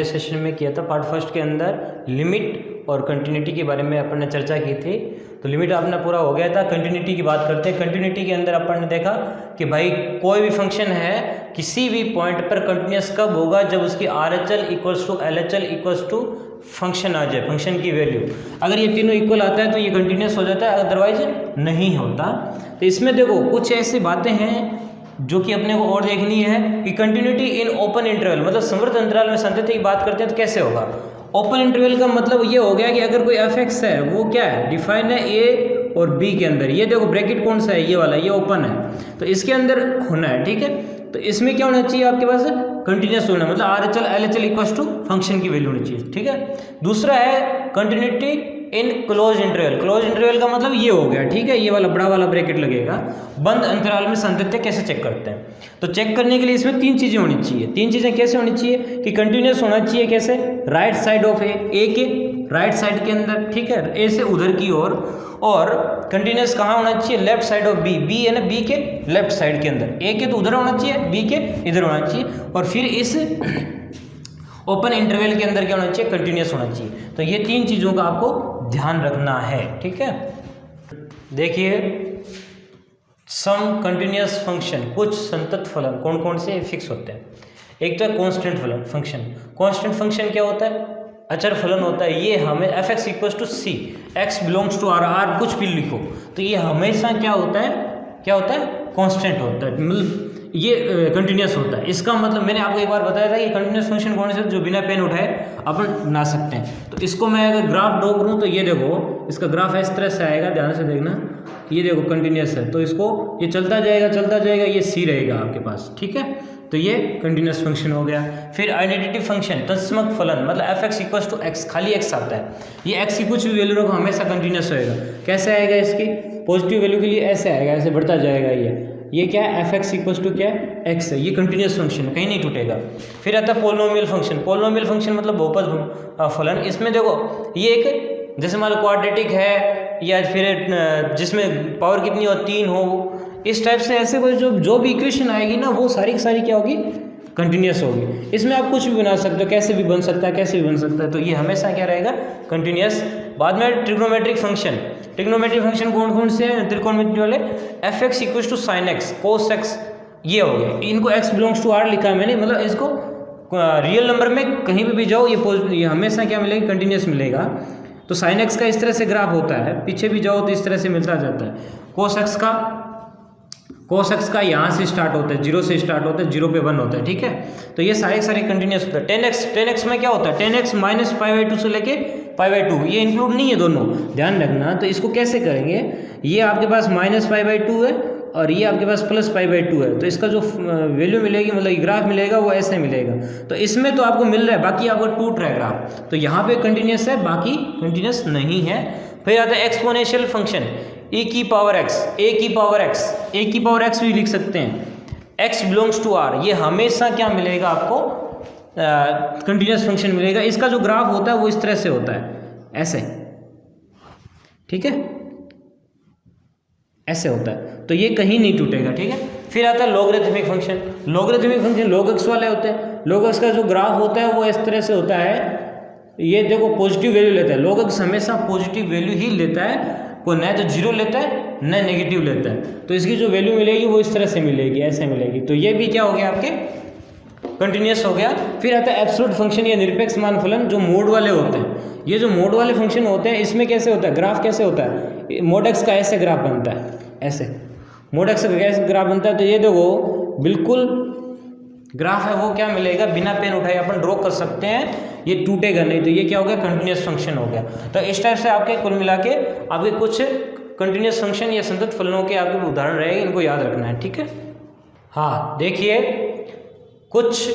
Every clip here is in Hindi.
सेशन में किया था पार्ट फर्स्ट के अंदर लिमिट और कंटिन्यूटी के बारे में अपन ने चर्चा की थी। तो लिमिट अपना पूरा हो गया था। कंटिन्यूटी की बात करते हैं। कंटिन्यूटी के अंदर अपन ने देखा कि भाई कोई भी फंक्शन है किसी भी पॉइंट पर कंटिन्यूस कब होगा, जब उसकी RHL equals to LHL equals to function आ जाए, फंक्शन की वैल्यू। अगर ये तीनों इक्वल आता है तो ये कंटिन्यूस हो जाता है, अदरवाइज नहीं होता। तो इसमें देखो कुछ ऐसी बातें हैं जो कि अपने को और देखनी है कि कंटिन्यूटी इन ओपन इंटरवल, मतलब समवर्त अंतराल में संतति की बात करते हैं तो कैसे होगा। ओपन इंटरवल का मतलब ये हो गया कि अगर कोई f(x) है वो क्या है, डिफाइन है a और b के अंदर। ये देखो ब्रैकेट कौन सा है, ये वाला, ये ओपन है तो इसके अंदर होना है, ठीक है। तो इसमें क्या होना चाहिए आपके पास, कंटिन्यूस होना, मतलब RHL LHL equals to function की वैल्यू होनी चाहिए, ठीक है। दूसरा है continuity in close interval. Close interval का मतलब ये हो गया, ठीक है, ये वाला बड़ा वाला ब्रैकेट लगेगा। बंद अंतराल में संतति कैसे चेक करते हैं, तो चेक करने के लिए इसमें तीन चीजें होनी चाहिए। तीन चीजें कैसे होनी चाहिए कि कंटिन्यूस होना चाहिए, कैसे, राइट साइड ऑफ ए के राइट साइड के अंदर, ठीक है, ए से उधर की ओर। और कंटिन्यूस कहाँ होना चाहिए, लेफ्ट साइड ऑफ बी है ना, बी के लेफ्ट साइड के अंदर। ए के तो उधर होना चाहिए, बी के इधर होना चाहिए। और फिर इस ओपन इंटरवल के अंदर क्या होना चाहिए, कंटिन्यूस होना चाहिए। तो ये तीन चीज़ों का आपको ध्यान रखना है, ठीक है। देखिए सम कंटिन्यूस फंक्शन, कुछ संतत फलन कौन कौन से फिक्स होते हैं। एक तो है कांस्टेंट फलन फंक्शन। कांस्टेंट फंक्शन क्या होता है, अचर फलन होता है। ये हमें f(x) equals to c, x belongs to r कुछ भी लिखो तो ये हमेशा क्या होता है, कांस्टेंट होता है, मतलब ये कंटिन्यूस होता है। इसका मतलब मैंने आपको एक बार बताया था कि कंटिन्यूस फंक्शन कौन से जो बिना पेन उठाए अपन बना सकते हैं। तो इसको मैं अगर ग्राफ ड्रॉ करूँ तो ये देखो इसका ग्राफ इस तरह से आएगा, ध्यान से देखना। ये देखो कंटिन्यूस है तो इसको ये चलता जाएगा, ये c रहेगा आपके पास, ठीक है। तो ये कंटिन्यूस फंक्शन हो गया। फिर आइडेंटिटी फंक्शन, तत्समक फलन, मतलब f(x) इक्वल्स टू x, खाली x आता है। ये x की कुछ भी वैल्यू रखो हमेशा कंटिन्यूस होएगा। कैसे आएगा, इसकी पॉजिटिव वैल्यू के लिए ऐसे आएगा, ऐसे बढ़ता जाएगा। ये क्या है, f(x) इक्वल्स टू क्या है, x है। ये कंटिन्यूस फंक्शन है, कहीं नहीं टूटेगा। फिर आता है पोलिनोमियल फंक्शन। पोलिनोमियल फंक्शन मतलब बहुपद फलन। इसमें देखो ये एक जैसे मान लो क्वाड्रेटिक है या फिर जिसमें पावर कितनी हो, 3 हो, इस टाइप से ऐसे कोई जो भी इक्वेशन आएगी ना वो सारी की सारी क्या होगी, कंटिन्यूस होगी। इसमें आप कुछ भी बना सकते हो, कैसे भी बन सकता है, तो ये हमेशा क्या रहेगा, कंटिन्यूस। बाद में ट्रिग्नोमेट्रिक फंक्शन। ट्रिग्नोमेट्रिक फंक्शन कौन कौन से हैं, त्रिकोणमिति वाले, f(x) equals to sin x, cos x, ये हो गया। इनको x बिलोंग्स टू r लिखा है मैंने, मतलब इसको रियल नंबर में कहीं भी जाओ ये हमेशा क्या मिलेगा, कंटिन्यूस मिलेगा। तो sin x का इस तरह से ग्राफ होता है, पीछे भी जाओ तो इस तरह से मिलता जाता है। cos x का यहाँ से स्टार्ट होता है, 0 से स्टार्ट होता है, 0 पे 1 होता है, ठीक है। तो ये सारे कंटिन्यूस होता है। tan x में क्या होता है, tan x माइनस π/2 से लेके π/2, ये इंक्लूड नहीं है दोनों, ध्यान रखना। तो इसको कैसे करेंगे, ये आपके पास माइनस π/2 है और ये आपके पास प्लस π/2 है। तो इसका जो वैल्यू मिलेगी, मतलब ग्राफ मिलेगा वो ऐसे मिलेगा। तो इसमें तो आपको मिल रहा है, बाकी आपको टूट रहा है ग्राफ, तो यहाँ पे कंटिन्यूस है, बाकी कंटिन्यूस नहीं है। फिर आता है एक्सपोनेंशियल फंक्शन, e की पावर x भी लिख सकते हैं, x बिलोंग्स टू r। ये हमेशा क्या मिलेगा आपको, कंटिन्यूस फंक्शन मिलेगा। इसका जो ग्राफ होता है वो इस तरह से होता है, ऐसे, ठीक है, ऐसे होता है। तो ये कहीं नहीं टूटेगा, ठीक है। फिर आता है logarithmic function. Logarithmic function log x वाले होते हैं। log x का जो ग्राफ होता है वो इस तरह से होता है, ये देखो पॉजिटिव वैल्यू लेता है। log x हमेशा पॉजिटिव वैल्यू ही लेता है, कोई न तो 0 लेता है न नेगेटिव लेता है। तो इसकी जो वैल्यू मिलेगी वो इस तरह से मिलेगी, ऐसे मिलेगी। तो ये भी क्या हो गया, आपके कंटिन्यूस हो गया। फिर आता है एब्सोल्यूट फंक्शन या निरपेक्ष मान फलन, जो मोड वाले होते हैं। ये जो मोड वाले फंक्शन होते हैं इसमें कैसे होता है, ग्राफ कैसे होता है, मोड x का ऐसे ग्राफ बनता है, ऐसे मोड x का कैसे ग्राफ बनता है। तो ये देखो बिल्कुल ग्राफ है वो क्या मिलेगा, बिना पेन उठाए अपन ड्रॉ कर सकते हैं, ये टूटेगा नहीं। तो ये क्या हो गया, कंटिन्यूस फंक्शन हो गया। तो इस टाइप से आपके कुल मिला के आपके कुछ कंटिन्यूस फंक्शन या संतत फलनों के आपके उदाहरण रहेंगे, इनको याद रखना है, ठीक है। हाँ देखिए कुछ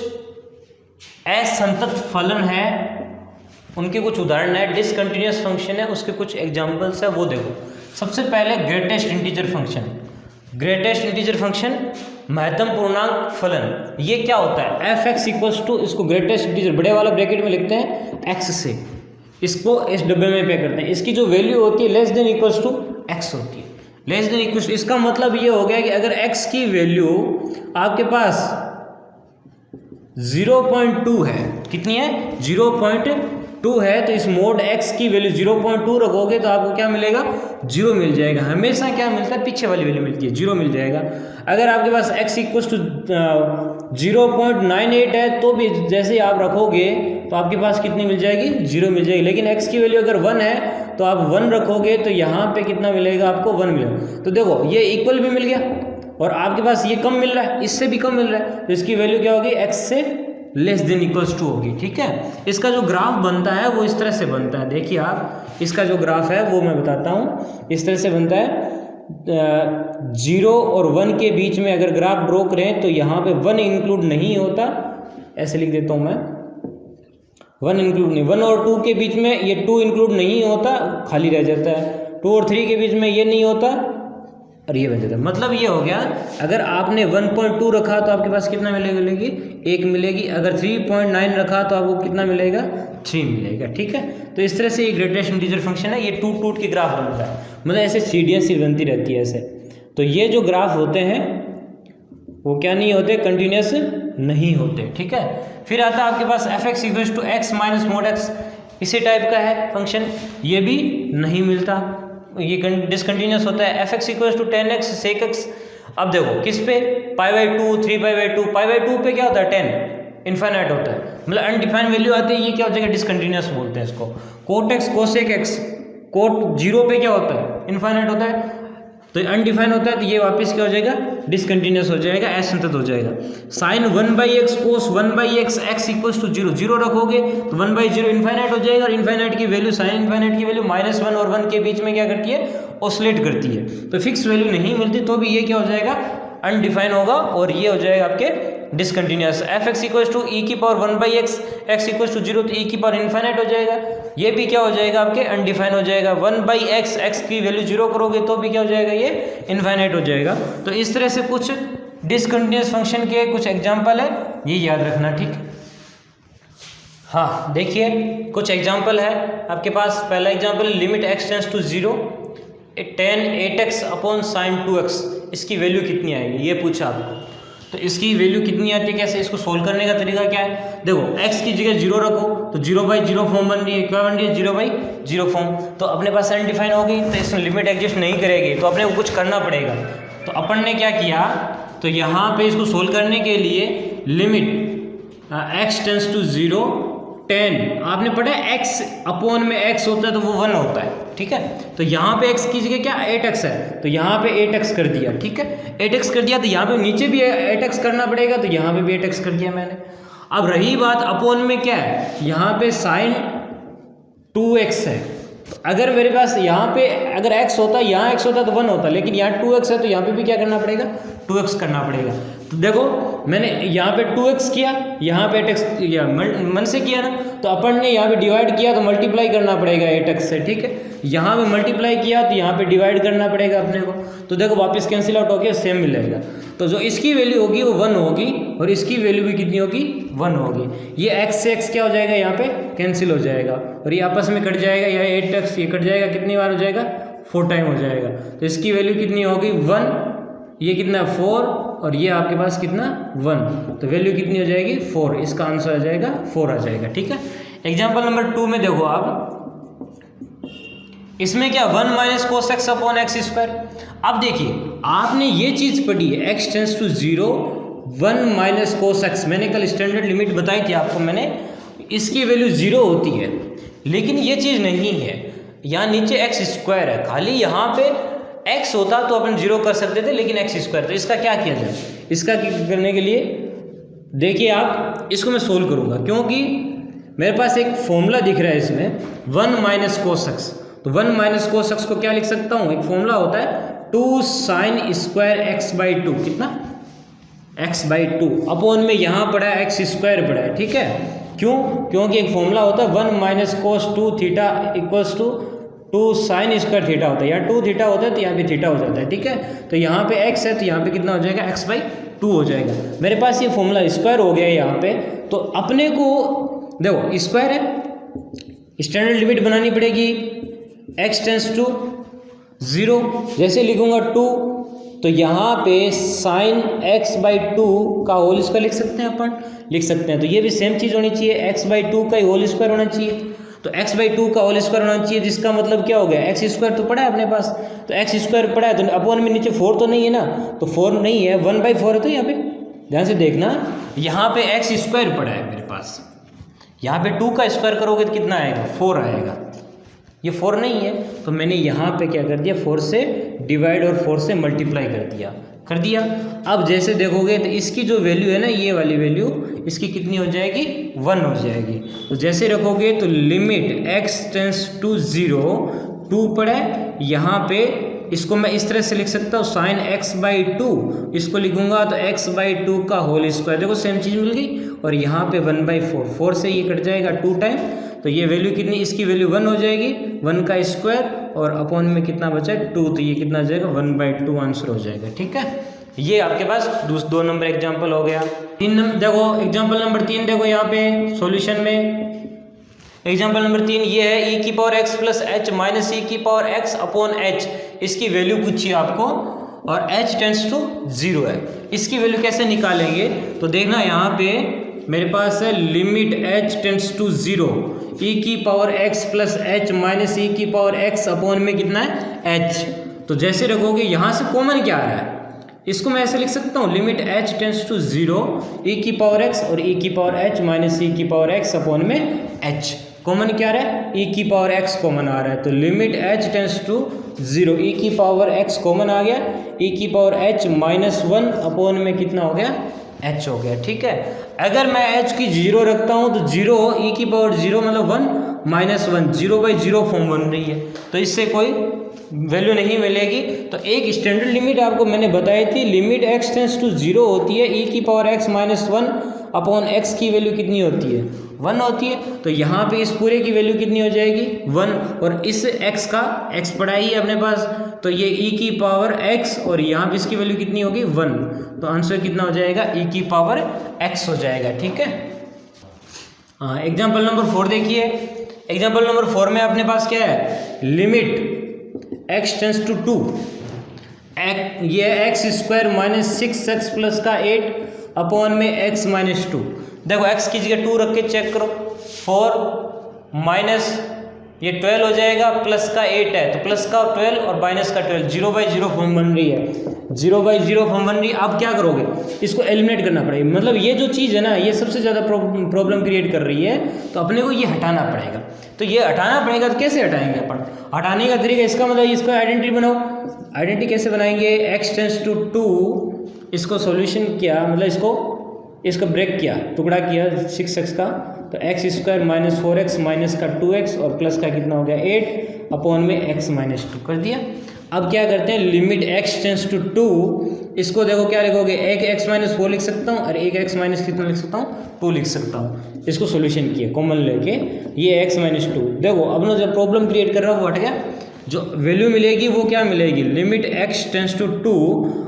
असंतत फलन है, उनके कुछ उदाहरण है। डिसकंटिन्यूस फंक्शन है, उसके कुछ एग्जाम्पल्स है, वो देखो। सबसे पहले greatest integer function. Greatest integer function महत्तम पूर्णांक फलन। ये क्या होता है, f(x) इक्वल्स टू, इसको ग्रेटेस्ट इंटीजर बड़े वाला ब्रैकेट में लिखते हैं x से, इसको इस डब्बे में पे करते हैं। इसकी जो वैल्यू होती है less than equals to x होती है, लेस देन इक्वल्स। इसका मतलब ये हो गया कि अगर x की वैल्यू आपके पास 0.2 है, कितनी है 0.2 है, तो इस मोड x की वैल्यू 0.2 रखोगे तो आपको क्या मिलेगा 0 मिल जाएगा। हमेशा क्या मिलता है पीछे वाली वैल्यू मिलती है 0 मिल जाएगा। अगर आपके पास x इक्वल्स टू 0.98 है तो भी जैसे ही आप रखोगे तो आपके पास कितनी मिल जाएगी 0 मिल जाएगी। लेकिन x की वैल्यू अगर 1 है तो आप 1 रखोगे तो यहाँ पे कितना मिलेगा आपको 1 मिलेगा। तो देखो ये इक्वल भी मिल गया और आपके पास ये कम मिल रहा है, इससे भी कम मिल रहा है, तो इसकी वैल्यू क्या होगी x से लेस देन इक्वल्स टू होगी। ठीक है, इसका जो ग्राफ बनता है वो इस तरह से बनता है। देखिए आप, इसका जो ग्राफ है वो मैं बताता हूँ, इस तरह से बनता है। 0 और 1 के बीच में अगर ग्राफ ड्रॉ करें तो यहाँ पे 1 इंक्लूड नहीं होता, ऐसे लिख देता हूँ मैं, 1 इंक्लूड नहीं। 1 और 2 के बीच में ये 2 इंक्लूड नहीं होता, खाली रह जाता है। 2 और 3 के बीच में ये नहीं होता और ये बन जाता है। मतलब ये हो गया, अगर आपने 1.2 रखा तो आपके पास कितना मिलेगी 1 मिलेगी। अगर 3.9 रखा तो आपको कितना मिलेगा 3 मिलेगा। ठीक है, तो इस तरह से ये ग्रेटेस्ट इंटीजर फंक्शन है, ये टूट के ग्राफ बनता है, मतलब ऐसे सीढ़ियाँ सी बनती रहती है ऐसे। तो ये जो ग्राफ होते हैं वो क्या नहीं होते, कंटिन्यूस नहीं होते। ठीक है, फिर आता है आपके पास f(x) equals to x minus mod x, इसी टाइप का है फंक्शन, ये भी नहीं मिलता, ये डिसकंटिन्यूस होता है। f(x) equals to 10x sec(x), अब देखो किस पे, π/2 3π/2, π/2 पे क्या होता है 10 इनफाइनाइट होता है, मतलब अनडिफाइंड वैल्यू आती है, ये क्या हो जाएगा डिसकंटिन्यूस बोलते हैं इसको। cot x cosec x, cot 0 पे क्या होता है इनफाइनाइट होता है, तो अनडिफाइंड होता है, तो ये वापस क्या हो जाएगा डिसकंटिन्यूस हो जाएगा, असंतत हो जाएगा। Sine 1/x cos 1/x x equals to 0, 0 रखोगे तो 1/0 इनफाइनाइट हो जाएगा, और इनफाइनाइट की वैल्यू, साइन इनफाइनाइट की वैल्यू -1 और 1 के बीच में क्या करती है ऑसिलेट करती है, तो फिक्स वैल्यू नहीं मिलती, तो भी ये क्या हो जाएगा अनडिफाइंड होगा, और ये हो जाएगा आपके discontinuous. f(x) equals to e⁻1/x, x equals to 0, तो e⁻ इनफाइनाइट हो जाएगा, ये भी क्या हो जाएगा आपके अनडिफाइंड हो जाएगा। 1/x, x की वैल्यू 0 करोगे तो भी क्या हो जाएगा ये इनफाइनाइट हो जाएगा। तो इस तरह से कुछ डिसकंटिन्यूस फंक्शन के कुछ एग्जाम्पल है, ये याद रखना। ठीक, हाँ देखिए कुछ एग्जाम्पल है आपके पास। पहला example, limit x tends to 0 tan 8x upon sin 2x, इसकी वैल्यू कितनी आएगी ये पूछा आपको, तो इसकी वैल्यू कितनी आती है, कैसे इसको सोल्व करने का तरीका क्या है। देखो x की जगह 0 रखो तो 0/0 फॉर्म बन रही है, क्या बन रही है 0/0 फॉर्म, तो अपने पास अनडिफाइन हो गई, तो इसमें लिमिट एग्जिस्ट नहीं करेगी, तो अपने को कुछ करना पड़ेगा। तो अपन ने क्या किया, तो यहाँ पे इसको सोल्व करने के लिए लिमिट x टेंड्स टू 0 10, आपने पढ़ा है x अपॉन में x होता है तो वो 1 होता है। ठीक है, तो यहाँ पे x की जगह क्या 8x है, तो यहाँ पे 8x कर दिया। ठीक है, 8x कर दिया, तो यहाँ पे नीचे भी 8x करना पड़ेगा, तो यहाँ पे भी 8x कर दिया मैंने। अब रही बात अपॉन में क्या है, यहाँ पे साइन 2x है, तो अगर मेरे पास यहाँ पे अगर x होता, यहाँ x होता तो 1 होता, लेकिन यहाँ 2x है, तो यहाँ पे भी क्या करना पड़ेगा 2x करना पड़ेगा। तो देखो मैंने यहाँ पे 2x किया, यहाँ पे 8x किया, मन से किया ना, तो अपन ने यहाँ पे डिवाइड किया तो मल्टीप्लाई करना पड़ेगा 8x से। ठीक है, यहाँ पे मल्टीप्लाई किया तो यहाँ पे डिवाइड करना पड़ेगा अपने को, तो देखो वापस कैंसिल आउट हो गया, सेम मिलेगा। तो जो इसकी वैल्यू होगी वो 1 होगी, और इसकी वैल्यू भी कितनी होगी 1 होगी। ये x से x क्या हो जाएगा यहाँ पे कैंसिल हो जाएगा, और ये आपस में कट जाएगा, यह 8x ये कट जाएगा, कितनी बार हो जाएगा 4 टाइम हो जाएगा, तो इसकी वैल्यू कितनी होगी 1, ये कितना 4, और ये आपके पास कितना 1, तो वैल्यू कितनी हो जाएगी 4, इसका आंसर आ जाएगा 4 आ जाएगा। ठीक है, एग्जाम्पल नंबर 2 में देखो आप, इसमें क्या 1 - cos x upon x square. अब देखिए आपने ये चीज पढ़ी है, x tends to 0 1 - cos x, मैंने कल स्टैंडर्ड लिमिट बताई थी आपको मैंने, इसकी वैल्यू 0 होती है, लेकिन ये चीज नहीं है, यहाँ नीचे x स्क्वायर है, खाली यहाँ पे x होता तो अपन 0 कर सकते थे, लेकिन x स्क्वायर, तो इसका क्या किया जाए, इसका करने के लिए देखिए आप, इसको मैं सोल्व करूंगा, क्योंकि मेरे पास एक फॉर्मूला दिख रहा है इसमें 1 - cos x, तो 1 - cos x को क्या लिख सकता हूँ, एक फॉर्मूला होता है 2 sin स्क्वायर x/2, कितना x/2 अपॉन में यहाँ पड़ा है x स्क्वायर पड़ा है। ठीक है, क्यों, क्योंकि एक फॉर्मूला होता है 1 - cos 2 theta equals to 2 sin square theta होता है, या 2 थीटा होता है तो यहाँ पे थीटा हो जाता है। ठीक है, तो यहाँ पे x है तो यहाँ पे कितना हो जाएगा x/2 हो जाएगा। मेरे पास ये फॉर्मूला स्क्वायर हो गया है यहाँ पे, तो अपने को देखो स्क्वायर है, स्टैंडर्ड लिमिट बनानी पड़ेगी, x टेंड्स टू 0, जैसे लिखूंगा 2 तो यहाँ पे साइन एक्स बाई टू का होल स्क्वायर लिख सकते हैं अपन, लिख सकते हैं। तो ये भी सेम चीज़ होनी चाहिए, एक्स बाई टू का ही होल स्क्वायर होना चाहिए। तो एक्स बाई टू का होल स्क्वायर होना चाहिए, जिसका मतलब क्या हो गया, एक्स स्क्वायर तो पड़ा है अपने पास, तो एक्स स्क्वायर पड़ा है तो अपॉन में नीचे 4 तो नहीं है ना, तो 4 नहीं है, 1/4 है। तो यहाँ पे ध्यान से देखना, यहाँ पे एक्स स्क्वायर पड़ा है मेरे पास, यहाँ पे 2 का स्क्वायर करोगे तो कितना आएगा, 4 आएगा। ये 4 नहीं है, तो मैंने यहाँ पे क्या कर दिया, 4 से डिवाइड और 4 से मल्टीप्लाई कर दिया। अब जैसे देखोगे तो इसकी जो वैल्यू है ना, ये वाली वैल्यू इसकी कितनी हो जाएगी, 1 हो जाएगी। तो जैसे रखोगे तो लिमिट x टेंस टू 0, 2 पड़ा है यहाँ पे, इसको मैं इस तरह से लिख सकता हूँ साइन एक्स बाई टू, इसको लिखूंगा तो x बाई टू का होल स्क्वायर, देखो सेम चीज़ मिल गई। और यहाँ पे 1/4, 4 से ये कट जाएगा 2 टाइम, तो ये वैल्यू कितनी, इसकी वैल्यू 1 हो जाएगी, 1 का स्क्वायर और अपॉन में कितना बचा है 2, तो ये कितना हो जाएगा 1/2 आंसर हो जाएगा। ठीक है, ये आपके पास 2 नंबर एग्जाम्पल हो गया। 3 नंबर देखो, एग्जाम्पल नंबर 3 देखो यहाँ पे सॉल्यूशन में, एग्जाम्पल नंबर 3 ये है e की power x plus H minus e की पावर x अपॉन एच, इसकी वैल्यू पूछी आपको और h टेंस टू 0 है। इसकी वैल्यू कैसे निकालेंगे, तो देखना यहाँ पे मेरे पास है limit h tends to 0, e की power x plus H minus e की पावर x अपॉन में कितना है h। तो जैसे रखोगे यहाँ से कॉमन क्या आ रहा है, इसको मैं ऐसे लिख सकता हूँ limit h tends to 0, e की पावर x और e की पावर h माइनस e की पावर x अपॉन में h। कॉमन क्या आ रहा है, e की पावर x कॉमन आ रहा है, तो limit h tends to 0, e की पावर x कॉमन आ गया, e की पावर h माइनस 1 अपॉन में कितना हो गया, h हो गया। ठीक है, अगर मैं h की 0 रखता हूँ तो 0 e की पावर 0 मतलब 1 माइनस 1, 0/0 फॉर्म बन रही है, तो इससे कोई वैल्यू नहीं मिलेगी। तो एक स्टैंडर्ड लिमिट आपको मैंने बताई थी, लिमिट x टेंस टू 0 होती है, e की power x minus 1 upon x की वैल्यू कितनी होती है, 1 होती है। तो यहाँ पे इस पूरे की वैल्यू कितनी हो जाएगी, 1, और इस x का x पड़ा ही है अपने पास, तो ये e की पावर x और यहाँ पे इसकी वैल्यू कितनी होगी, 1, तो आंसर कितना हो जाएगा, e की पावर x हो जाएगा। ठीक है, हाँ एग्जाम्पल नंबर 4 देखिए, एग्जाम्पल नंबर 4 में अपने पास क्या है, लिमिट x टेंस टू 2, ये x square minus 6x plus का 8 अपॉन में x माइनस 2। देखो x की जगह 2 रख के चेक करो, 4 माइनस ये 12 हो जाएगा, प्लस का 8 है तो प्लस का 12 और माइनस का 12, 0/0 फॉर्म बन रही है, 0/0 फॉर्म बन रही है। अब क्या करोगे, इसको एलिमिनेट करना पड़ेगा, मतलब ये जो चीज़ है ना ये सबसे ज़्यादा प्रॉब्लम क्रिएट कर रही है, तो अपने को ये हटाना पड़ेगा। तो ये हटाना पड़ेगा, तो कैसे हटाएंगे अपन, हटाने का तरीका, इसका मतलब इसका आइडेंटिटी बनाओ। आइडेंटिटी कैसे बनाएंगे, x टेंस टू 2, इसको सॉल्यूशन किया, मतलब इसको ब्रेक किया, टुकड़ा किया 6x का, तो x square minus 4x minus का 2x और प्लस का कितना हो गया 8 अपॉन में x माइनस 2 कर दिया। अब क्या करते हैं, लिमिट x टेंस टू 2, इसको देखो क्या लिखोगे, एक x माइनस 4 लिख सकता हूँ और एक x माइनस कितना लिख सकता हूँ, 2 लिख सकता हूँ। इसको सोल्यूशन किया कॉमन लेके, ये x माइनस 2, देखो अब ना जो प्रॉब्लम क्रिएट कर रहा है वो हट गया, जो वैल्यू मिलेगी वो क्या मिलेगी, लिमिट x टेंस टू 2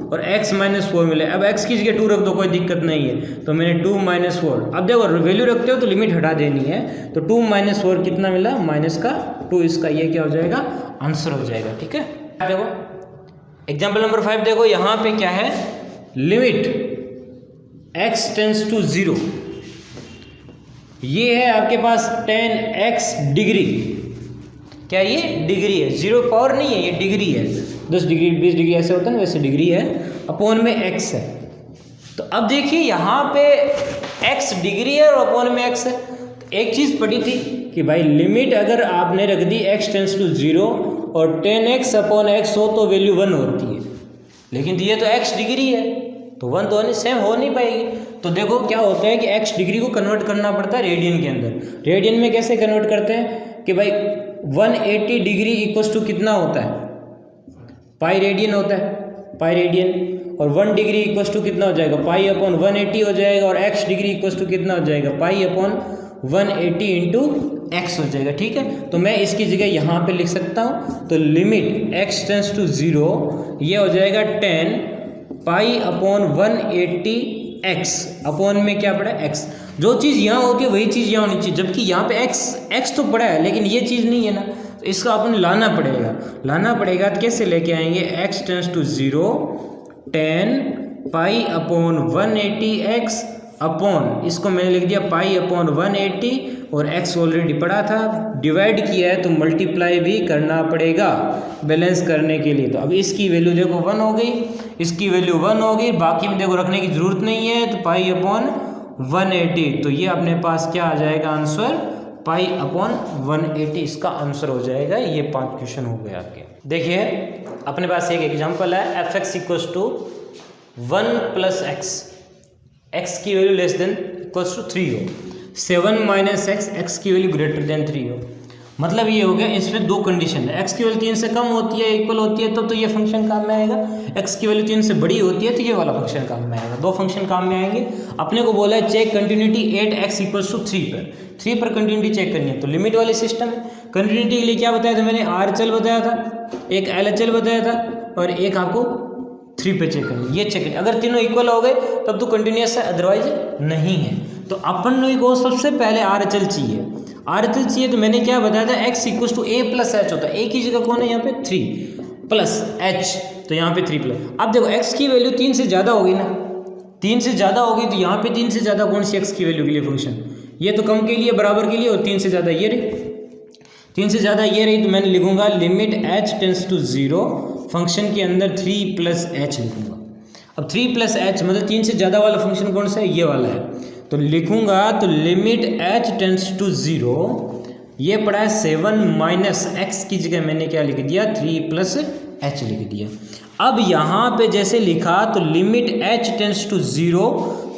और x माइनस 4 मिले। अब x की जगह 2 रख दो, कोई दिक्कत नहीं है, तो मैंने 2 माइनस 4, अब देखो वैल्यू रखते हो तो लिमिट हटा देनी है, तो 2 माइनस 4 कितना मिला, माइनस का 2, इसका ये क्या हो जाएगा, आंसर हो जाएगा। ठीक है, देखो एग्जाम्पल नंबर 5 देखो, यहाँ पे क्या है, लिमिट x टेंस टू 0, ये है आपके पास 10x डिग्री, क्या ये डिग्री है, 0 पावर नहीं है, ये डिग्री है, 10 डिग्री 20 डिग्री ऐसे होता है ना, वैसे डिग्री है, अपॉन में x है। तो अब देखिए यहाँ पे x डिग्री है और अपॉन में x है, तो एक चीज़ पढ़ी थी कि भाई लिमिट अगर आपने रख दी x टेंस टू 0 और 10x अपॉन x हो तो वैल्यू 1 होती है, लेकिन ये तो x डिग्री है तो 1 तो सेम हो नहीं पाएगी। तो देखो क्या होता है कि x डिग्री को कन्वर्ट करना पड़ता है रेडियन के अंदर। रेडियन में कैसे कन्वर्ट करते हैं कि भाई 180 डिग्री इक्वल्स टू कितना होता है, पाई रेडियन होता है, पाई रेडियन, और 1 डिग्री इक्वल्स टू कितना हो जाएगा, पाई अपॉन 180 हो जाएगा, और x डिग्री इक्वल्स टू कितना हो जाएगा, पाई अपॉन 180 इंटू x हो जाएगा। ठीक है, तो मैं इसकी जगह यहाँ पे लिख सकता हूँ, तो लिमिट x टेंस टू 0 ये हो जाएगा 10 पाई अपॉन 180 x अपॉन में क्या पड़ा है x। जो चीज़ यहाँ होती है वही चीज़ यहाँ होनी चाहिए, जबकि यहाँ पे x तो पड़ा है लेकिन ये चीज़ नहीं है ना, तो इसका अपन लाना पड़ेगा तो कैसे लेके आएंगे, x tends to 0 10 pi upon 180x upon, इसको मैंने लिख दिया पाई अपॉन 180 और x ऑलरेडी पड़ा था, डिवाइड किया है तो मल्टीप्लाई भी करना पड़ेगा बैलेंस करने के लिए। तो अब इसकी वैल्यू देखो 1 हो गई, इसकी वैल्यू 1 हो गई, बाकी में देखो रखने की ज़रूरत नहीं है, तो पाई अपॉन 180, तो ये अपने पास क्या आ जाएगा आंसर, पाई अपॉन 180 इसका आंसर हो जाएगा। ये 5 क्वेश्चन हो गए आपके। देखिए अपने पास एक एग्जांपल है, fx equals to 1 plus x की value less than equals to 3 हो, 7 माइनस x की वैल्यू ग्रेटर देन 3 हो। मतलब ये हो गया, इसमें 2 कंडीशन है, x की वैल्यू 3 से कम होती है, इक्वल होती है तो ये फंक्शन काम में आएगा, x की वैल्यू 3 से बड़ी होती है तो ये वाला फंक्शन काम में आएगा। 2 फंक्शन काम में आएंगे। अपने को बोला है check continuity 8x equals to 3 पर कंटिन्यूटी चेक करनी है, तो लिमिट वाली सिस्टम है। कंटिन्यूटी के लिए क्या बताया था मैंने, RHL बताया था, एक LHL बताया था और एक आपको 3 पे चेक करनी, ये चेक करनी। अगर तीनों इक्वल हो गए तब तो कंटिन्यूस है, अदरवाइज नहीं है। तो अपन को सबसे पहले RHL चाहिए, RHL चाहिए तो मैंने क्या बताया था, x equals to a plus H होता है। a की जगह कौन है यहाँ पे 3 प्लस h, तो यहाँ पे 3 प्लस। अब देखो x की वैल्यू 3 से ज़्यादा होगी ना, 3 से ज़्यादा होगी तो यहाँ पे 3 से ज़्यादा कौन सी x की वैल्यू के लिए फंक्शन, ये तो कम के लिए बराबर के लिए, और 3 से ज़्यादा ये रही, 3 से ज़्यादा ये रही, तो मैंने लिखूंगा limit h tends to 0, function के अंदर 3 प्लस एच लिखूंगा। अब 3 प्लस एच मतलब 3 से ज़्यादा वाला फंक्शन कौन सा है, ये वाला है, तो लिखूंगा तो लिमिट h टेंस टू 0, ये पड़ा है 7 माइनस x की जगह मैंने क्या लिख दिया, 3 प्लस एच लिख दिया। अब यहाँ पे जैसे लिखा तो लिमिट h टेंस टू 0,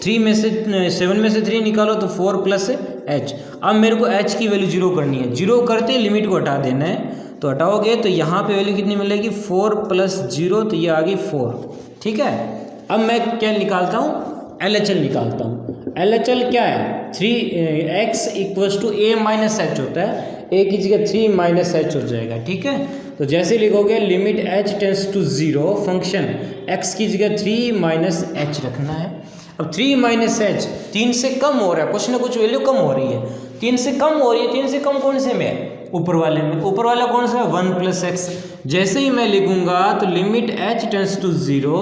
3 में से 7 में से 3 निकालो तो 4 प्लस एच। अब मेरे को h की वैल्यू 0 करनी है, 0 करते लिमिट को हटा देना है, तो हटाओगे तो यहाँ पे वैल्यू कितनी मिलेगी, 4 प्लस 0, तो ये आ गई 4। ठीक है, अब मैं क्या निकालता हूँ, LHL निकालता हूँ। LHL क्या है, 3x equals to a minus H होता है, a की जगह 3 माइनस एच हो जाएगा। ठीक है, तो जैसे लिखोगे limit h tends to 0, function x की जगह 3 माइनस एच रखना है। अब 3 माइनस एच 3 से कम हो रहा है, कुछ ना कुछ वैल्यू कम हो रही है, 3 से कम हो रही है, 3 से कम कौन से में, ऊपर वाले में, ऊपर वाला कौन सा है 1 प्लस एक्स। जैसे ही मैं लिखूंगा तो limit h tends to 0,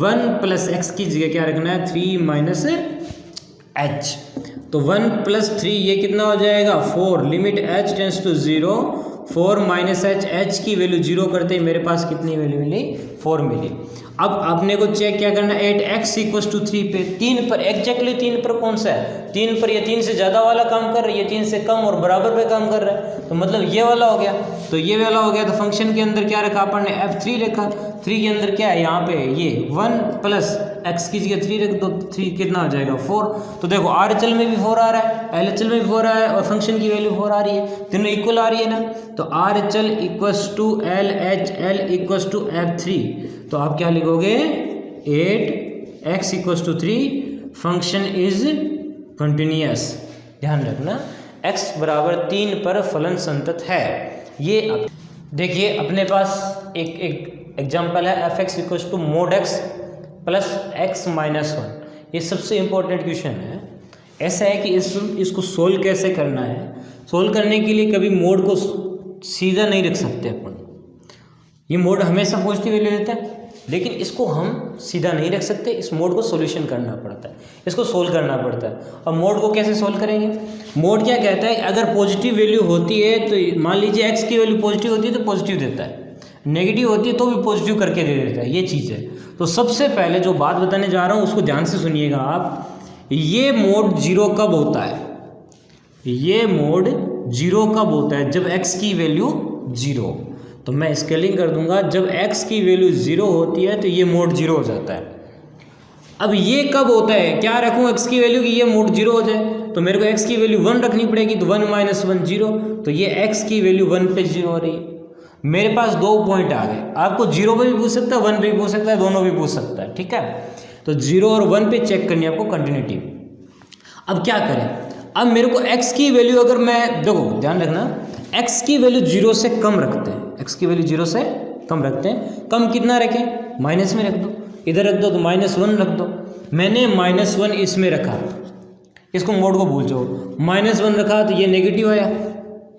1 plus X की जगह क्या रखना है, 3 माइनस एच, तो 1 प्लस 3 ये कितना हो जाएगा 4, limit h tends to 0, 4 minus h की वैल्यू 0 करते ही मेरे पास कितनी वैल्यू मिली, 4 मिली। अब अपने को चेक क्या करना है, 8x इक्वल्स टू 3 पे, 3 पर एग्जैक्टली 3 पर कौन सा है, 3 पर, ये 3 से ज़्यादा वाला काम कर रहा है, ये 3 से कम और बराबर पे काम कर रहा है, तो मतलब ये वाला हो गया, तो ये वाला हो गया। तो फंक्शन के अंदर क्या रखा अपन ने, f3 रखा, 3 के अंदर क्या है यहाँ पे ये 1 प्लस x की जगह 3 रख दो, 3 कितना आ जाएगा 4। तो देखो RHL में भी 4 आ रहा है, LHL में भी 4 आ रहा है और फंक्शन की वैल्यू 4 आ रही है, तीनों इक्वल आ रही है ना, तो RHL equals to LHL equals to f3, तो आप क्या लिखोगे 8x equals to 3, function is continuous. ध्यान रखना x बराबर 3 पर फलन संतत है। ये देखिए अपने पास एक एग्जाम्पल है, fx equals to mod x plus x minus 1। ये सबसे इम्पोर्टेंट क्वेश्चन है। ऐसा है कि इसको सोल्व कैसे करना है, सोल्व करने के लिए कभी मोड को सीधा नहीं रख सकते अपन, ये मोड हमेशा पॉजिटिव वैल्यू देता है, लेकिन इसको हम सीधा नहीं रख सकते, इस मोड को सॉल्यूशन करना पड़ता है, इसको सोल्व करना पड़ता है। अब मोड को कैसे सोल्व करेंगे, मोड क्या कहता है, अगर पॉजिटिव वैल्यू होती है तो मान लीजिए x की वैल्यू पॉजिटिव होती है तो पॉजिटिव देता है, नेगेटिव होती है तो भी पॉजिटिव करके दे देता है, ये चीज़ है। तो सबसे पहले जो बात बताने जा रहा हूँ उसको ध्यान से सुनिएगा आप, ये मोड 0 कब होता है, ये मोड 0 कब होता है, जब x की वैल्यू 0, तो मैं स्केलिंग कर दूंगा, जब x की वैल्यू 0 होती है तो ये मोड 0 हो जाता है। अब ये कब होता है, क्या रखूं x की वैल्यू कि ये मोड 0 हो जाए, तो मेरे को x की वैल्यू 1 रखनी पड़ेगी, तो 1 माइनस 1 0, तो ये x की वैल्यू 1 पे 0 हो रही है। मेरे पास 2 पॉइंट आ गए, आपको 0 पे भी पूछ सकता है, 1 पे भी पूछ सकता है, दोनों भी पूछ सकता है। ठीक है, तो 0 और 1 पे चेक करनी है आपको कंटिन्यूटी। अब क्या करें, अब मेरे को x की वैल्यू अगर मैं देखो ध्यान रखना, x की वैल्यू 0 से कम रखते हैं, x की वैल्यू 0 से कम रखते हैं। कम कितना रखें, माइनस में रख दो, इधर रख दो तो -1 रख दो। मैंने -1 इसमें रखा, इसको मोड को भूल जाओ, -1 रखा तो ये नेगेटिव आया,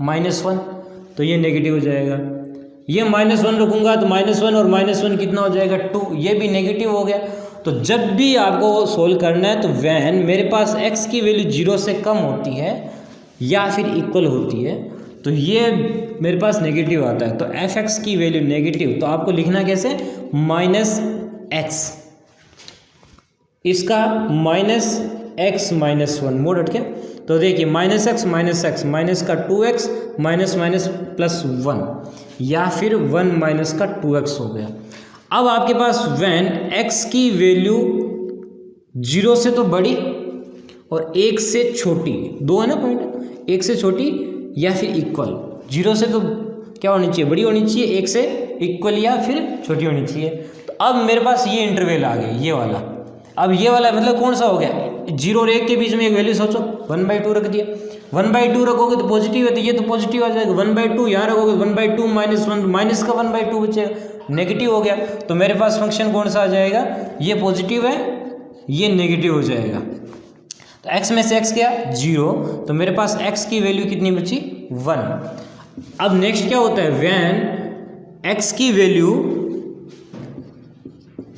-1 तो ये नेगेटिव हो जाएगा, ये -1 रखूँगा तो -1 और -1 कितना हो जाएगा 2, ये भी नेगेटिव हो गया। तो जब भी आपको सोल्व करना है तो वैन मेरे पास x की वैल्यू 0 से कम होती है या फिर इक्वल होती है तो ये मेरे पास नेगेटिव आता है। तो f(x) की वैल्यू नेगेटिव, तो आपको लिखना कैसे, -x, इसका -x -1 मोड हट गया। तो देखिए -x माइनस का 2x माइनस प्लस 1 या फिर 1 माइनस का 2x हो गया। अब आपके पास वैन x की वैल्यू 0 से तो बड़ी और 1 से छोटी, दो है ना पॉइंट, 1 से छोटी या फिर इक्वल। 0 से तो क्या होनी चाहिए, बड़ी होनी चाहिए, 1 से इक्वल या फिर छोटी होनी चाहिए। तो अब मेरे पास ये इंटरवल आ गया, ये वाला। अब ये वाला मतलब कौन सा हो गया, 0 और 1 के बीच में एक वैल्यू सोचो, 1/2 रख दिया। 1/2 रखोगे तो पॉजिटिव है, तो ये तो पॉजिटिव आ जाएगा। 1/2 यहाँ रखोगे 1/2 -1 माइनस का 1/2 बचेगा, नेगेटिव हो गया। तो मेरे पास फंक्शन कौन सा आ जाएगा, ये पॉजिटिव है, ये नेगेटिव हो जाएगा। तो x में से x क्या, 0, तो मेरे पास x की वैल्यू कितनी बची, 1। अब नेक्स्ट क्या होता है, व्हेन x की वैल्यू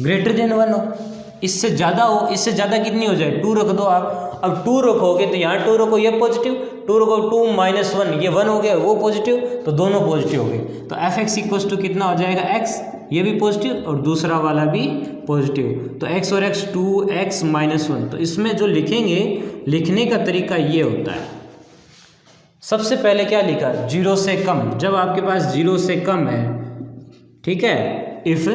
ग्रेटर देन 1 हो, इससे ज़्यादा हो, इससे ज़्यादा कितनी हो जाए, 2 रख दो आप। अब 2 रखोगे तो यहाँ 2 रखो, ये पॉजिटिव, 2 रखो 2 माइनस 1, ये 1 हो गया, वो पॉजिटिव, तो दोनों पॉजिटिव हो गए। तो f(x) इक्वल्स टू कितना हो जाएगा, x, ये भी पॉजिटिव और दूसरा वाला भी पॉजिटिव। तो x और x 2x माइनस 1। तो इसमें जो लिखेंगे, लिखने का तरीका ये होता है, सबसे पहले क्या लिखा, 0 से कम। जब आपके पास 0 से कम है, ठीक है, इफ़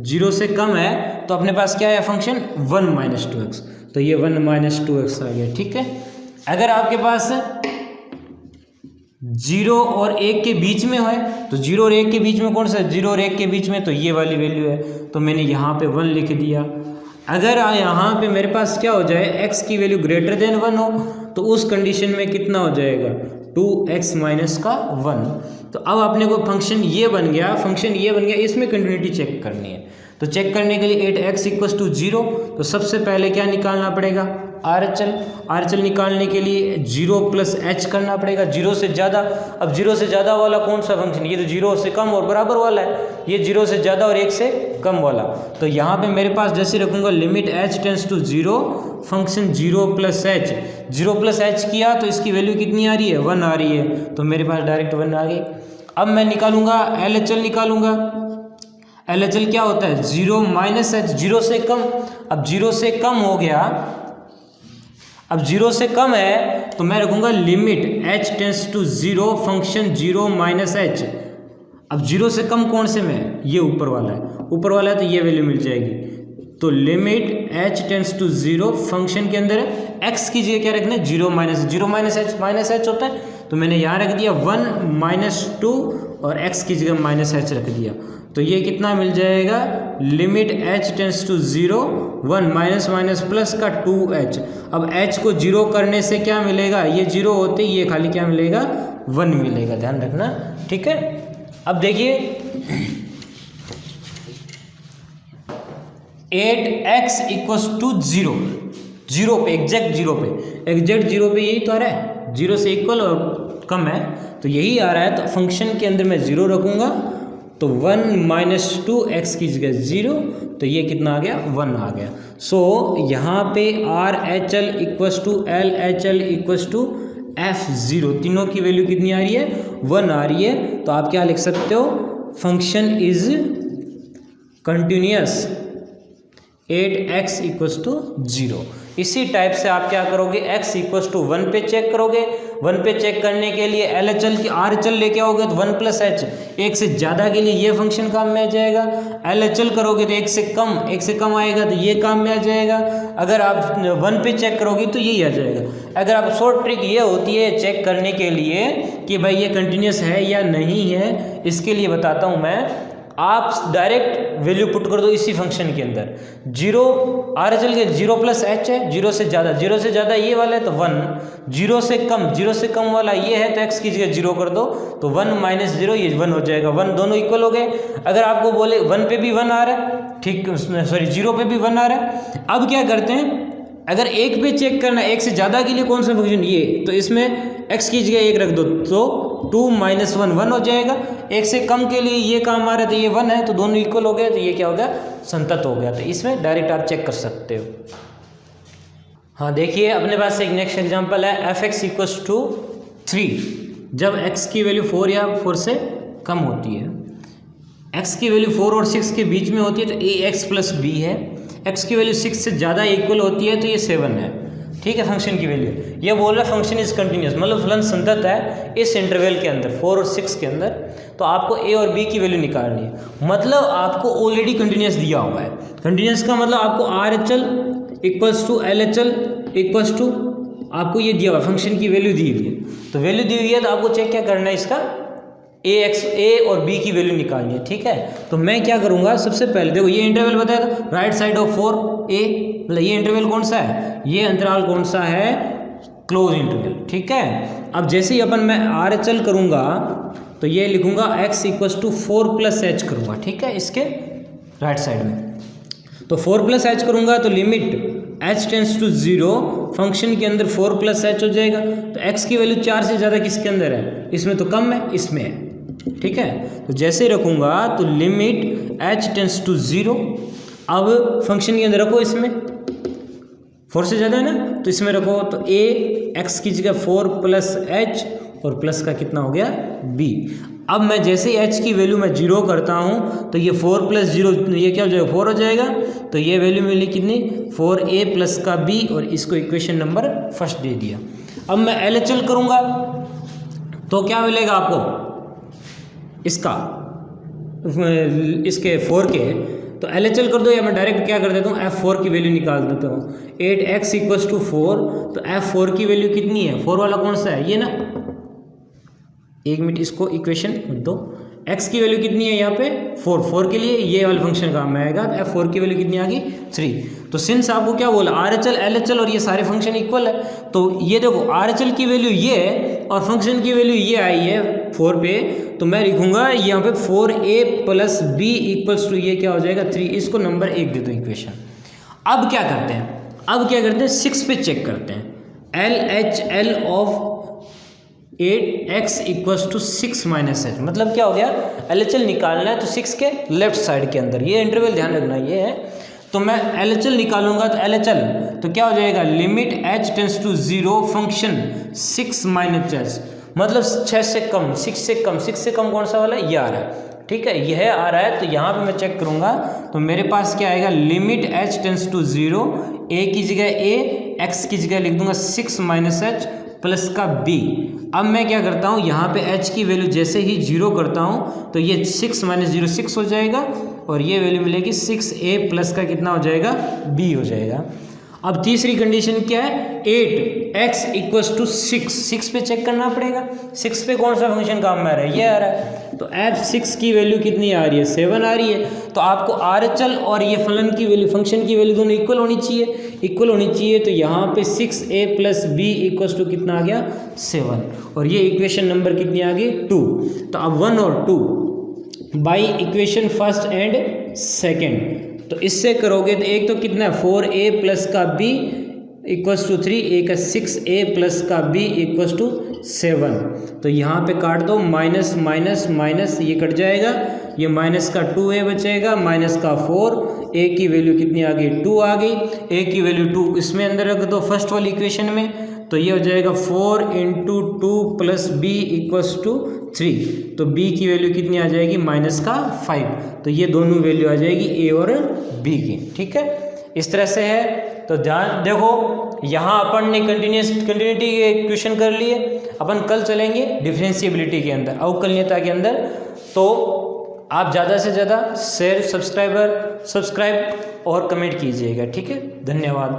0 से कम है तो अपने पास क्या है फंक्शन, 1 माइनस 2x, तो ये 1 माइनस 2x आ गया, ठीक है। अगर आपके पास 0 और 1 के बीच में है तो 0 और 1 के बीच में कौन सा, 0 और 1 के बीच में तो ये वाली वैल्यू है, तो मैंने यहाँ पे 1 लिख दिया। अगर यहाँ पे मेरे पास क्या हो जाए, x की वैल्यू ग्रेटर देन 1 हो तो उस कंडीशन में कितना हो जाएगा, 2x माइनस का 1। तो अब अपने को फंक्शन ये बन गया, फंक्शन ये बन गया, इसमें कंटिन्यूटी चेक करनी है। तो चेक करने के लिए 8x इक्वल्स टू 0, तो सबसे पहले क्या निकालना पड़ेगा, RHL निकालने के लिए 0 प्लस h करना पड़ेगा, 0 से ज़्यादा। अब 0 से ज़्यादा वाला कौन सा फंक्शन, ये तो 0 से कम और बराबर वाला है, ये 0 से ज़्यादा और 1 से कम वाला। तो यहाँ पे मेरे पास जैसे रखूँगा limit h tends to 0, function 0 plus h, 0 plus h किया तो इसकी वैल्यू कितनी आ रही है, 1 आ रही है, तो मेरे पास डायरेक्ट 1 आ गई। अब मैं निकालूंगा LHL निकालूंगा, LHL क्या होता है, 0 माइनस h, 0 से कम। अब 0 से कम हो गया, अब 0 से कम है तो मैं रखूंगा limit h tends to 0, function 0 minus h। अब 0 से कम कौन से में, ये ऊपर वाला है, ऊपर वाला है तो ये वैल्यू मिल जाएगी। तो limit h tends to 0, function के अंदर x की जगह क्या रखना है, 0 माइनस h होता है, तो मैंने यहाँ रख दिया 1 माइनस 2 और x की जगह माइनस h रख दिया। तो ये कितना मिल जाएगा, limit h tends to 0, 1 minus minus plus का 2h। अब h को 0 करने से क्या मिलेगा, ये 0 होते ये खाली क्या मिलेगा, 1 मिलेगा, ध्यान रखना, ठीक है। अब देखिए 8x इक्वल्स टू 0, 0 पे, एग्जैक्ट 0 पे यही तो आ रहा है, 0 से इक्वल और कम है तो यही आ रहा है। तो फंक्शन के अंदर मैं 0 रखूँगा तो 1 माइनस 2x की जगह 0, तो ये कितना आ गया, 1 आ गया। सो यहाँ पे RHL equals to LHL equals to F0, तीनों की वैल्यू कितनी आ रही है, 1 आ रही है। तो आप क्या लिख सकते हो, function is continuous 8x equals to 0। इसी टाइप से आप क्या करोगे, x इक्वल्स टू 1 पे चेक करोगे। 1 पे चेक करने के लिए LHL की RHL लेके आओगे तो 1 प्लस h, 1 से ज़्यादा के लिए ये फंक्शन काम में आ जाएगा। LHL करोगे तो 1 से कम आएगा तो ये काम में आ जाएगा। अगर आप 1 पे चेक करोगे तो यही आ जाएगा। अगर आप शॉर्ट ट्रिक ये होती है चेक करने के लिए कि भाई ये कंटिन्यूस है या नहीं है, इसके लिए बताता हूँ मैं। आप डायरेक्ट वैल्यू पुट कर दो इसी फंक्शन के अंदर, 0 RHL के 0 प्लस h है, 0 से ज़्यादा ये वाला है तो 1, 0 से कम वाला ये है तो x की जगह 0 कर दो तो 1 माइनस 0 ये 1 हो जाएगा, 1 दोनों इक्वल हो गए। अगर आपको बोले 1 पे भी 1 आ रहा है, ठीक, सॉरी 0 पे भी 1 आ रहा है। अब क्या करते हैं, अगर 1 पे चेक करना है, 1 से ज़्यादा के लिए कौन सा फंक्शन, ये, तो इसमें x की जगह 1 रख दो तो 2 माइनस 1 1 हो जाएगा। एक से कम के लिए ये काम आ रहा है तो ये 1 है, तो दोनों इक्वल हो गए, तो ये क्या हो गया, संतत हो गया। तो इसमें डायरेक्ट आप चेक कर सकते हो। हाँ देखिए अपने पास एक नेक्स्ट एग्जांपल है एफ एक्स इक्वल्स टू 3, जब x की वैल्यू 4 या 4 से कम होती है। x की वैल्यू 4 और 6 के बीच में होती है तो ए एक्स प्लस बी है। x की वैल्यू 6 से ज़्यादा इक्वल होती है तो ये 7 है। ठीक है, फंक्शन की वैल्यू ये बोल रहा है फंक्शन इज कंटिन्यूस, मतलब फलन संतत है इस इंटरवल के अंदर 4 और 6 के अंदर। तो आपको a और b की वैल्यू निकालनी है, मतलब आपको ऑलरेडी कंटिन्यूस दिया हुआ है। कंटिन्यूस का मतलब आपको R H L equals to L H L equals to आपको ये दिया हुआ फंक्शन की वैल्यू दी हुई है। तो वैल्यू दी हुई है तो आपको चेक क्या करना है, इसका ए और बी की वैल्यू निकालनी है। ठीक है, तो मैं क्या करूँगा, सबसे पहले देखो ये इंटरवल बताया था राइट साइड ऑफ 4a, मतलब ये इंटरवल कौन सा है, ये अंतराल कौन सा है, क्लोज इंटरवल। ठीक है, अब जैसे ही अपन मैं आर एच एल करूँगा तो ये लिखूँगा x equals to 4 plus H करूँगा। ठीक है, इसके राइट साइड में तो 4 प्लस एच करूँगा तो limit h tends to 0 function के अंदर 4 प्लस एच हो जाएगा। तो x की वैल्यू 4 से ज़्यादा किसके अंदर है, इसमें तो कम है, इसमें है। ठीक है, तो जैसे रखूँगा तो लिमिट h टेंस टू 0, अब फंक्शन के अंदर रखो, इसमें 4 से ज़्यादा है ना, तो इसमें रखो तो a x की जगह 4 प्लस एच और प्लस का कितना हो गया b। अब मैं जैसे ही h की वैल्यू मैं 0 करता हूँ तो ये 4 प्लस 0 ये क्या हो जाएगा 4 हो जाएगा। तो ये वैल्यू मिली कितनी 4a प्लस का b और इसको इक्वेशन नंबर फर्स्ट दे दिया। अब मैं LHL करूँगा तो क्या मिलेगा आपको, इसका इसके 4 के, तो LHL कर दो या मैं डायरेक्ट क्या कर देता हूँ F4 की वैल्यू निकाल देता हूँ। 8x इक्वल्स टू 4, तो F4 की वैल्यू कितनी है, 4 वाला कौन सा है, ये ना, एक मिनट इसको इक्वेशन दो। x की वैल्यू कितनी है यहाँ पे 4 के लिए ये वाला फंक्शन काम में आएगा। तो F4 की वैल्यू कितनी आ गई 3। तो सिंस आपको क्या बोला RHL LHL और ये सारे फंक्शन इक्वल है, तो ये देखो RHL की वैल्यू ये है और फंक्शन की वैल्यू ये आई है 4 पे, तो मैं लिखूंगा यहाँ पे 4a plus b equals to ये क्या हो जाएगा 3। इसको नंबर 1 दे दो इक्वेशन। अब क्या करते हैं 6 पे चेक करते हैं LHL of 8x equals to 6 minus H, मतलब क्या हो गया LHL निकालना है तो 6 के लेफ्ट साइड के अंदर, ये इंटरवल ध्यान रखना ये है। तो मैं LHL निकालूंगा तो LHL तो क्या हो जाएगा limit h tends to 0 function 6 minus H, मतलब 6 से कम 6 से कम कौन सा वाला ये आ रहा है। ठीक है, यह आ रहा है, तो यहाँ पे मैं चेक करूँगा तो मेरे पास क्या आएगा limit h tends to 0, a की जगह a, x की जगह लिख दूंगा 6 माइनस एच प्लस का b। अब मैं क्या करता हूँ यहाँ पे h की वैल्यू जैसे ही 0 करता हूँ तो ये 6 माइनस 0 6 हो जाएगा और ये वैल्यू मिलेगी 6a प्लस का कितना हो जाएगा b हो जाएगा। अब तीसरी कंडीशन क्या है 8x इक्वल्स टू 6 पे चेक करना पड़ेगा। 6 पे कौन सा फंक्शन काम में आ रहा है, ये आ रहा है, तो f6 की वैल्यू कितनी आ रही है 7 आ रही है। तो आपको RHL और ये फलन की वैल्यू फंक्शन की वैल्यू दोनों इक्वल होनी चाहिए, तो यहाँ पे 6a plus b equals to कितना आ गया 7 और ये इक्वेशन नंबर कितनी आ गई 2। तो अब 1 और 2 by equation first and second, तो इससे करोगे तो एक तो कितना है 4a प्लस का b इक्वल्स टू 3, एक है 6a प्लस का b इक्वल्स टू 7। तो यहाँ पे काट दो माइनस माइनस माइनस ये कट जाएगा, ये माइनस का 2a बचेगा माइनस का 4, a की वैल्यू कितनी आ गई 2 आ गई, a की वैल्यू 2 इसमें अंदर रख दो फर्स्ट वाली इक्वेशन में, तो ये हो जाएगा 4 into 2 plus b equals to 3। तो b की वैल्यू कितनी आ जाएगी माइनस का 5। तो ये दोनों वैल्यू आ जाएगी a और b की। ठीक है, इस तरह से है। तो ध्यान देखो यहाँ अपन ने कंटिन्यूटी के क्वेश्चन कर लिए, अपन कल चलेंगे डिफरेंशिएबिलिटी के अंदर, अवकलनीयता के अंदर। तो आप ज़्यादा से ज़्यादा शेयर सब्सक्राइब और कमेंट कीजिएगा। ठीक है, धन्यवाद।